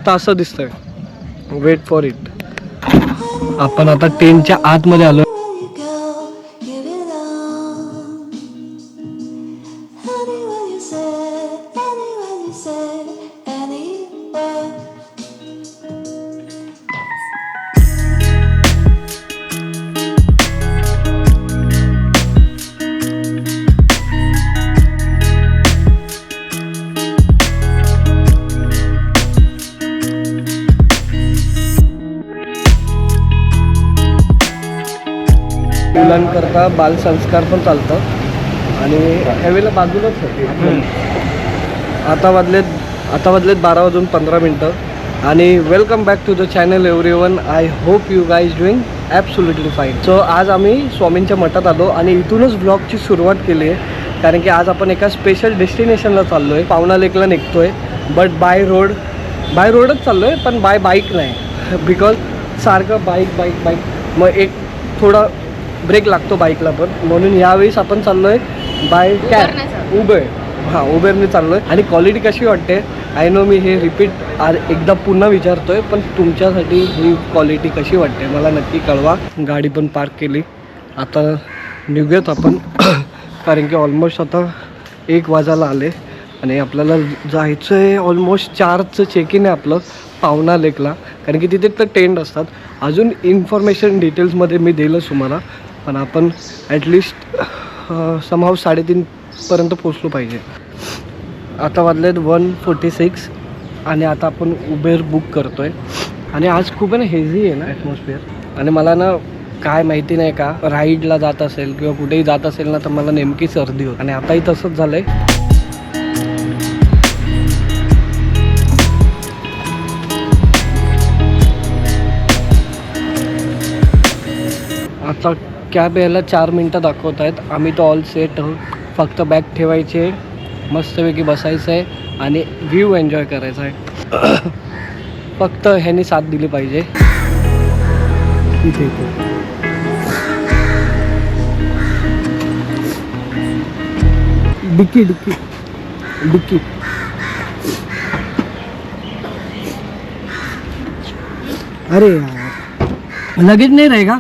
आता असं दिसतंय, वेट फॉर इट. आपण आता टेंटच्या आतमध्ये आलो. मुलांकरता बालसंस्कार पण चालतं आणि ह्यावेळेला बाजूलाच आहे. आता वाजलेत 12:15 आणि welcome back to the channel everyone. I hope you guys doing absolutely fine. So आज आम्ही स्वामींच्या मठात आलो आणि इथूनच ब्लॉगची सुरुवात केली आहे, कारण की आज आपण एका स्पेशल डेस्टिनेशनला चाललो आहे. पावना लेकला निघतो आहे, बट बाय रोडच चाललो आहे, पण बाय बाईक नाही. बिकॉज सारखं बाईक मग एक थोडा ब्रेक लागतो बाईकला पण, म्हणून यावेळेस आपण चाललो आहे बाय कॅब, उबेरने चाललो आहे. आणि क्वालिटी कशी वाटते आय नो, मी हे रिपीट एकदा पुन्हा विचारतो आहे, पण तुमच्यासाठी ही क्वालिटी कशी वाटते मला नक्की कळवा. गाडी पण पार्क केली, आता निघूयात आपण. कारण की ऑलमोस्ट आता 1 वाजायला आले आणि आपल्याला जायचं आहे. ऑलमोस्ट 4चं चेक इन आहे आपलं पावना लेकला, कारण की तिथे तर टेंट असतात. अजून इन्फॉर्मेशन डिटेल्समध्ये मी देईलच तुम्हाला, पण आपण ॲटलिस्ट समहाव 3:30पर्यंत पोचलो पाहिजे. आता वाजलेत 1:46 आणि आता आपण उबेर बुक करतो आहे. आणि आज खूप आहे ना हेझी आहे ना ॲटमॉस्फिअर, आणि मला ना काय माहिती नाही का, राईडला जात असेल किंवा कुठेही जात असेल ना, तर मला नेमकी सर्दी होत. आणि आताही तसंच झालं आहे. आता कॅब यायला 4 मिनटं दाखवत आहेत. आम्ही तो ऑल सेट आहोत, फक्त बॅग ठेवायचे, मस्तपैकी बसायचं आहे आणि व्ह्यू एन्जॉय करायचा आहे. फक्त ह्यानी साथ दिली पाहिजे. इथे डिक्की अरे यार, लगेज नहीं रहेगा?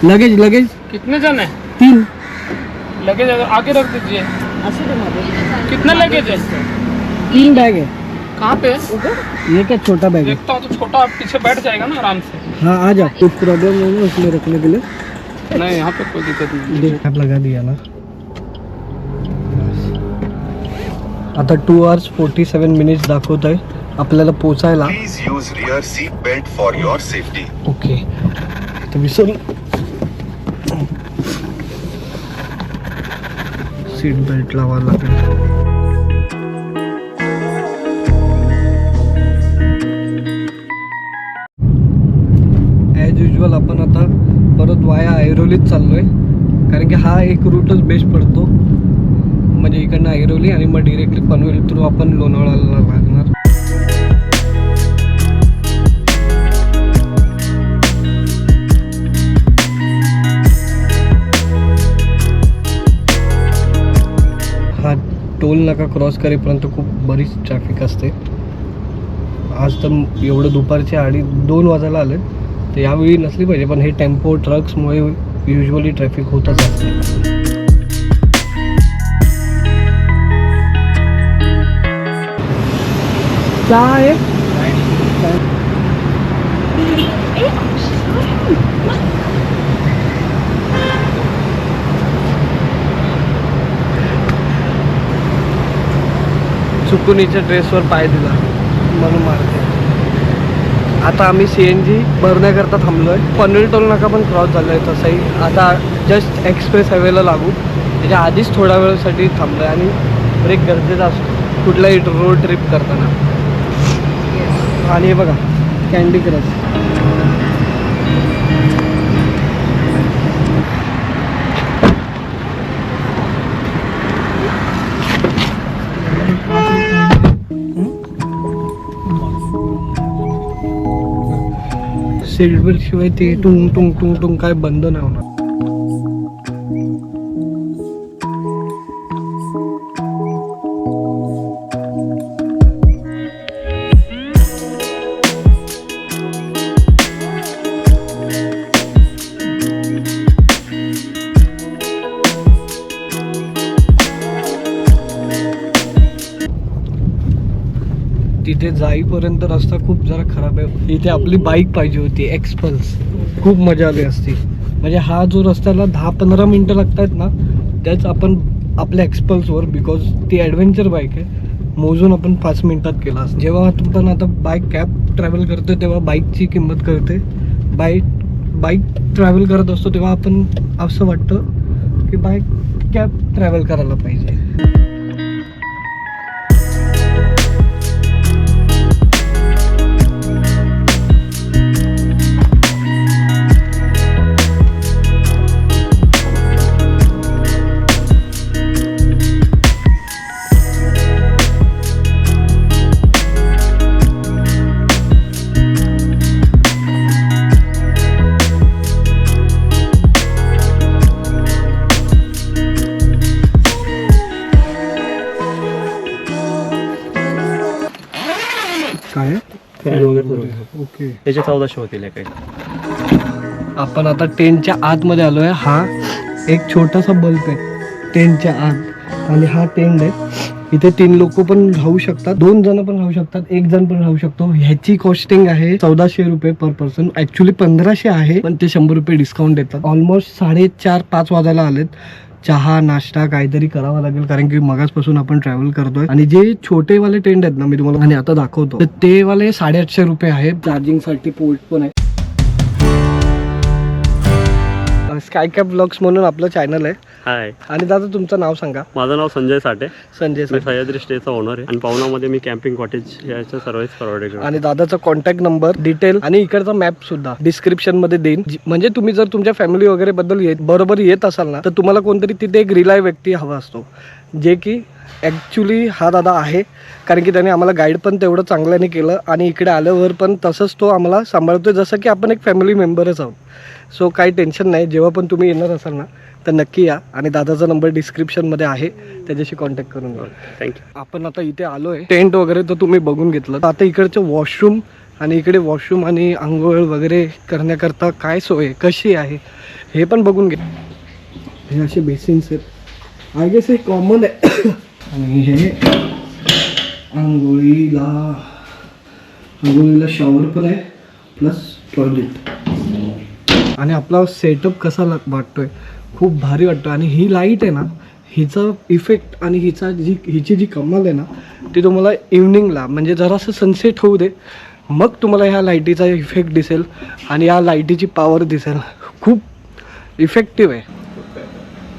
लगेज कितने जन है? 3 लगेज आगे रख दीजिए. कितना लगेज है? 3 बैग है. कहाँ पे? ये क्या छोटा बैग है? देखता हूँ तो छोटा पीछे बैठ जाएगा ना आराम से. हाँ आ जाओ, कुछ प्रॉब्लम नहीं है उसमें रखने के लिए. नहीं यहाँ पे कोई दिक्कत नहीं. देख आप लगा दिया ना. आता 2 hours 47 minutes दाखवत आहे आपल्याला पोचायला. Please use rear seat belt for your safety. Okay, तर विसरून सीट बेल्ट लावायला लागेल. ॲज युजल आपण आता परत वाया ऐरोलीत चाललो आहे, कारण की हा एक रूटच बेस्ट पडतो. म्हणजे इकडनं ऐरोली आणि मग डिरेक्टली पनवेल थ्रू आपण लोणावळ्याला लागणार. हा टोल नाका क्रॉस करेपर्यंत खूप बरीच ट्रॅफिक असते. आज तर एवढं दुपारच्या 2:30 वाजायला आले, तर यावेळी नसली पाहिजे, पण हे टेम्पो ट्रक्समुळे युजली ट्रॅफिक होतच असते. क्या आहे? चुकून हिच्या ड्रेसवर पाय दिला म्हणून मारते. आता आम्ही CNG भरण्याकरता थांबलो आहे. पनवेल टोल नाका पण क्रॉस झालं आहे तसंही. आता जस्ट एक्सप्रेस हायवेला लागू, त्याच्या आधीच थोड्या वेळासाठी थांबलो आहे. आणि ब्रेक गरजेचा असतो कुठलाही रोड ट्रिप करताना. आणि हे बघा कॅन्डी क्रश. सीट बेल्ट शिवाय ते टुंग टुंग टुंग टुंग काय बंद नाही होणार. इथे जाईपर्यंत रस्ता खूप जरा खराब आहे. इथे आपली बाईक पाहिजे होती एक्सपल्स, खूप मजा आली असती. म्हणजे हा जो रस्त्याला 10-15 मिनटं लागत आहेत ना, त्याच आपण आपल्या एक्सपल्सवर, बिकॉज ती ॲडव्हेंचर बाईक आहे, मोजून आपण 5 मिनिटात केला असतं. जेव्हा आपण आता बाईक कॅब ट्रॅव्हल करतो तेव्हा बाईकची किंमत कळते. बाईक ट्रॅव्हल करत असतो तेव्हा आपण असं वाटतं की बाईक कॅब ट्रॅव्हल करायला पाहिजे. काय फॅन वगैरे सर्व ओके. त्याचे 1400 होतील काही. आपण आता टेंटच्या आतमध्ये आलोय. हा एक छोटासा बल्ब आहे टेंटच्या आत, आणि हा टेंट आहे. इथे 3 लोक पण राहू शकतात, 2 जण पण राहू शकतात, 1 जण पण राहू शकतो. ह्याची कॉस्टिंग आहे 1400 रुपये पर पर्सन. ऍक्च्युली 1500 आहे, पण ते 100 रुपये डिस्काउंट देतात. ऑलमोस्ट 4:30-5 वाजायला आलेत. चहा नाश्ता काहीतरी करावा लागेल, कारण की मगाचपासून आपण ट्रॅव्हल करतोय. आणि जे छोटेवाले टेंट आहेत ना, मी तुम्हाला आणि आता दाखवतो, तर ते वाले 850 रुपये आहे. चार्जिंग साठी पोर्ट पण आहे. स्काय कॅप ब्लॉग्स म्हणून आपलं चॅनल आहे. हाय, आणि दादा तुमचं नाव सांगा. माझं नाव संजय साठे. संजय मी सर. सह्याद्री स्टेचा ओनर आहे आणि पावनामध्ये मी कॅम्पिंग कॉटेज याच्या सर्व्हिस प्रोव्हाइड करतो. आणि दादाचा कॉन्टॅक्ट नंबर, डिटेल आणि इकडचा मॅप सुद्धा डिस्क्रिप्शन मध्ये देईन. म्हणजे तुम्ही जर तुमच्या फॅमिली वगैरे बद्दल बरोबर येत असाल ना, तर तुम्हाला कोणतरी तिथे एक रिलाय व्यक्ती हवा असतो, जे की ॲक्च्युली हा दादा आहे. कारण की त्याने आम्हाला गाईड पण तेवढं चांगल्याने केलं, आणि इकडे आल्यावर पण तसंच तो आम्हाला सांभाळतोय, जसं की आपण एक फॅमिली मेंबरच आहोत. सो काही टेन्शन नाही. जेव्हा पण तुम्ही येणार असाल ना, तर नक्की या. आणि दादाचा नंबर डिस्क्रिप्शनमध्ये आहे, त्याच्याशी कॉन्टॅक्ट करून घ्या. थँक्यू. आपण आता इथे आलोय. टेंट वगैरे तर तुम्ही बघून घेतलं. आता इकडचं वॉशरूम, आणि इकडे वॉशरूम आणि आंघोळ वगैरे करण्याकरता काय सोय कशी आहे हे पण बघून घ्या. हे असे बेसिन्स आहेत, आय गेस हे कॉमन आहे. आणि हे आंघोळीला शॉवर पण आहे, प्लस टॉयलेट. आणि आपला सेटअप कसा वाटतोय, खूप भारी वाटतो. आणि ही लाईट आहे ना, हिचा इफेक्ट आणि हिची जी कमाल आहे ना, ती तुम्हाला इव्हनिंगला, म्हणजे जरासं सनसेट होऊ दे, मग तुम्हाला ह्या लाईटीचा इफेक्ट दिसेल. आणि या लाईटीची पॉवर दिसेल, खूप इफेक्टिव्ह आहे.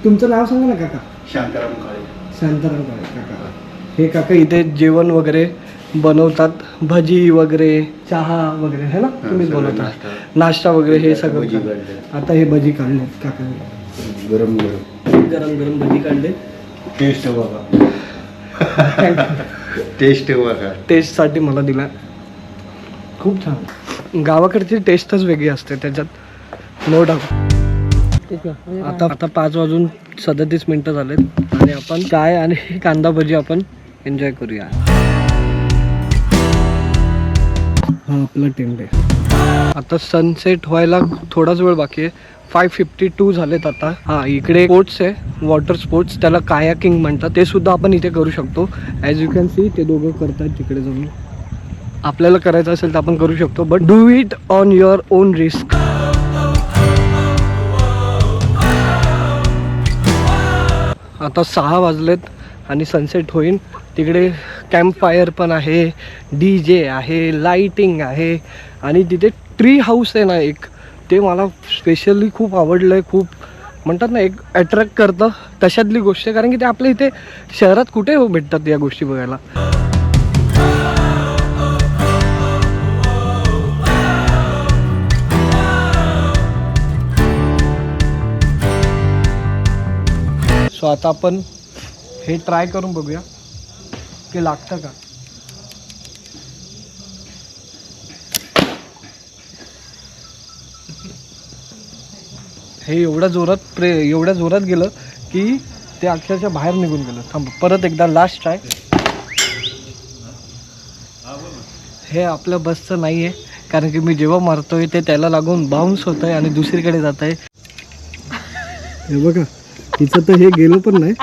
तुमचं नाव सांगा ना काका. शांताराम काळे काका. हे काका इथे जेवण वगैरे बनवतात, भजी वगैरे, चहा वगैरे है ना, तुम्हीच बनवता, नाश्ता वगैरे हे सगळं. आता हे भजी काढले काका, गरम गरम भजी काढले. टेस्ट बघा. टेस्टसाठी मला दिला. खूप छान. गावाकडची टेस्टच वेगळी असते त्याच्यात, नो डाऊट. आता 5:37 झालेत, आणि आपण चाय आणि कांदा भजी आपण एन्जॉय करूया. हा आपला टेंट आहे. आता सनसेट व्हायला थोडाच वेळ बाकी आहे. 5:52 झालेत आता. हा इकडे स्पोर्ट्स आहे, वॉटर स्पोर्ट्स, त्याला कायाकिंग म्हणतात. ते सुद्धा आपण इथे करू शकतो. ॲज यू कॅन सी ते दोघं करतात तिकडे जाऊन. आपल्याला करायचं असेल तर आपण करू शकतो, but do it on your on risk. आता 6 वाजलेत आणि सनसेट होईल. तिकडे कॅम्प फायर पण आहे, DJ आहे, लाईटिंग आहे, आणि तिथे ट्री हाऊस आहे ना एक, ते मला स्पेशली खूप आवडलं आहे. खूप म्हणतात ना, एक अट्रॅक्ट करतं तशातली गोष्ट आहे. कारण की ते आपल्या इथे शहरात कुठे भेटतात या गोष्टी बघायला. सो आता आपण हे ट्राय करून बघूया की लागतं का. हे एवढ्या जोरात गेलं की ते अक्षरशः बाहेर निघून गेलं. थांब, परत एकदा लास्ट ट्राय. हे आपल्या बसचं नाही आहे, कारण की मी जेव्हा मारतोय ते त्याला लागून बाउन्स होत आहे आणि दुसरीकडे जात आहे. हे बघा, तिचं तर हे गेलं पण नाही,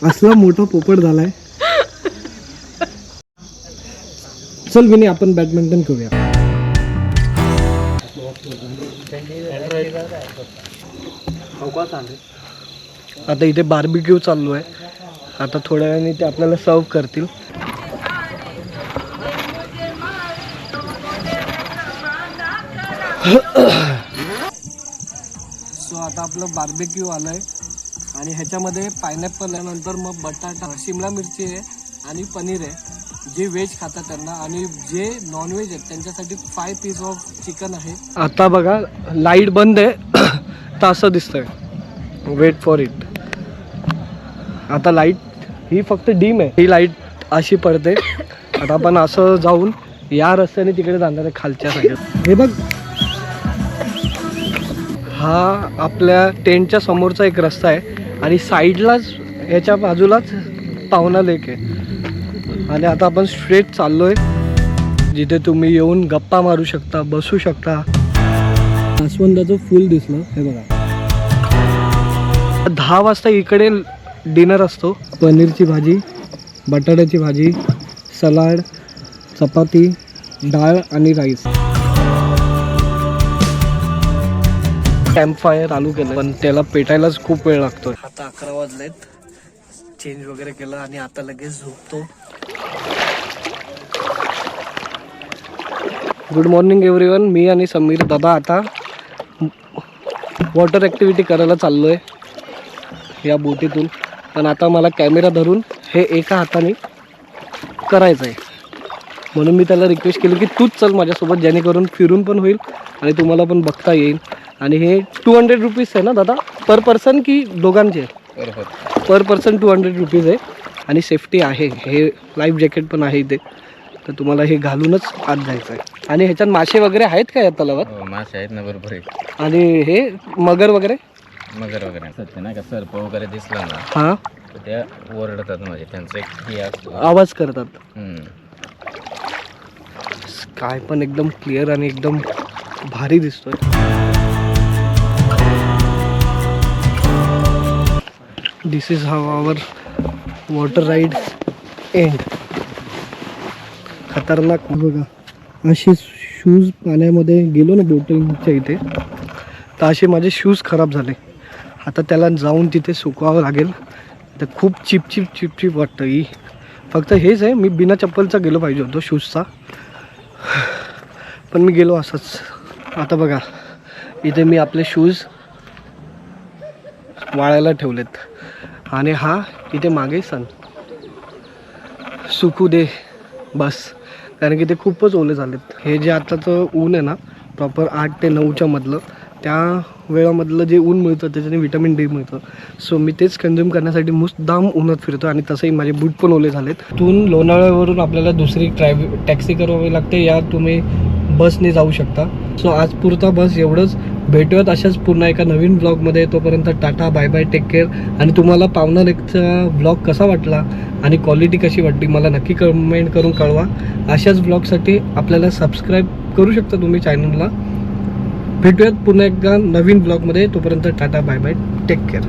असला मोठा पोपट झालाय. चल विनी आपण बॅडमिंटन खेळूया. आता इथे बार्बिक्यू चालू आहे. आता थोड्या वेळाने ते आपल्याला सर्व करतील. सो आता आपलं बार्बिक्यू आलंय आणि ह्याच्यामध्ये पायनॅपल आहे, नंतर मग बटाटा, शिमला मिरची आहे आणि पनीर आहे. जे व्हेज खातात त्यांना आणि जे नॉनव्हेज आहेत त्यांच्यासाठी 5 पीस ऑफ चिकन आहे. आता बघा लाईट बंद आहे तर असं दिसतंय. Wait for it. आता लाईट ही फक्त डीम आहे, ही लाईट अशी पडते. आता आपण असं जाऊन या रस्त्याने तिकडे जाणार आहे खालच्या साईडला. हे बघ, हा आपल्या टेंटच्या समोरचा एक रस्ता आहे आणि साईडलाच याच्या बाजूलाच पावना लेक आहे. आणि आता आपण स्ट्रेट चाललोय जिथे तुम्ही येऊन गप्पा मारू शकता, बसू शकता. जास्वंदाचं फुल दिसलं हे बघा. 10 वाजता इकडे डिनर असतो. पनीरची भाजी, बटाट्याची भाजी, सलाड, चपाती, डाळ आणि राईस. कॅम्प फायर चालू केलं पण त्याला पेटायलाच खूप वेळ लागतो. आता 11 वाजलेत. चेंज वगैरे केलं आणि आता लगेच झोपतो. Good morning everyone. मी आणि समीर दादा आता वॉटर ॲक्टिव्हिटी करायला चाललो आहे या बोटीतून. पण आता मला कॅमेरा धरून हे एका हाताने करायचं आहे, म्हणून मी त्याला रिक्वेस्ट केली की तूच चल माझ्यासोबत, जेणेकरून फिरून पण होईल आणि तुम्हाला पण बघता येईल. आणि हे 200 रुपीज आहे ना दादा पर पर्सन की दोघांचे? पर पर्सन 200 रुपीज आहे आणि सेफ्टी आहे. हे लाईफ जॅकेट पण आहे इथे, तर तुम्हाला हे घालूनच आत जायचं आहे. आणि ह्याच्यात मासे वगैरे आहेत का या तलावात? मासे आहेत ना भरपूर आहेत. आणि हे मगर वगैरे मगर वगैरे असतात ना, का सर्प वगैरे दिसला ना हां तर त्या ओरडतात, म्हणजे त्यांचं एक हे असतं. आवाज करतात. हम्म. स्काय पण एकदम क्लिअर आणि एकदम भारी दिसतोय. This is how our water ride end. खतरनाक बघा. असे शूज पाण्यामध्ये गेलो ना बोटिंगच्या इथे, तर असे माझे शूज खराब झाले. आता त्याला जाऊन तिथे सुकवावं लागेल. तर खूप चिपचिप वाटतं ही. फक्त हेच आहे, मी बिना चप्पलचा गेलो पाहिजे होतो शूजचा, पण मी गेलो असंच. आता बघा इथे मी आपले शूज वाळायला ठेवलेत आणि हा इथे मागे सन सुकू दे बस, कारण की ते खूपच ओले झालेत. हे जे आताचं ऊन आहे ना प्रॉपर 8 ते 9च्या मधलं, त्या वेळामधलं जे ऊन मिळतं त्याच्याने विटॅमिन डी मिळतं. सो मी तेच कंझ्युम करण्यासाठी मुद्दाम उन्हात फिरतो आणि तसंही माझे बूट पण ओले झालेत. तिथून लोणावळ्यावरून आपल्याला दुसरी टॅक्सी करावी लागते, या तुम्ही बसने जाऊ शकता. सो आज पुरता बस एवढंच. भेटूयात अशाच पुन्हा एका नवीन ब्लॉगमध्ये. तोपर्यंत टाटा, बाय बाय, टेक केअर. आणि तुम्हाला पावना लेकचा ब्लॉग कसा वाटला आणि क्वालिटी कशी वाटली मला नक्की कमेंट करून कळवा. अशाच ब्लॉगसाठी आपल्याला सबस्क्राईब करू शकता तुम्ही चॅनलला. भेटूयात पुन्हा एकदा नवीन ब्लॉगमध्ये. तोपर्यंत टाटा, बाय बाय, टेक केअर.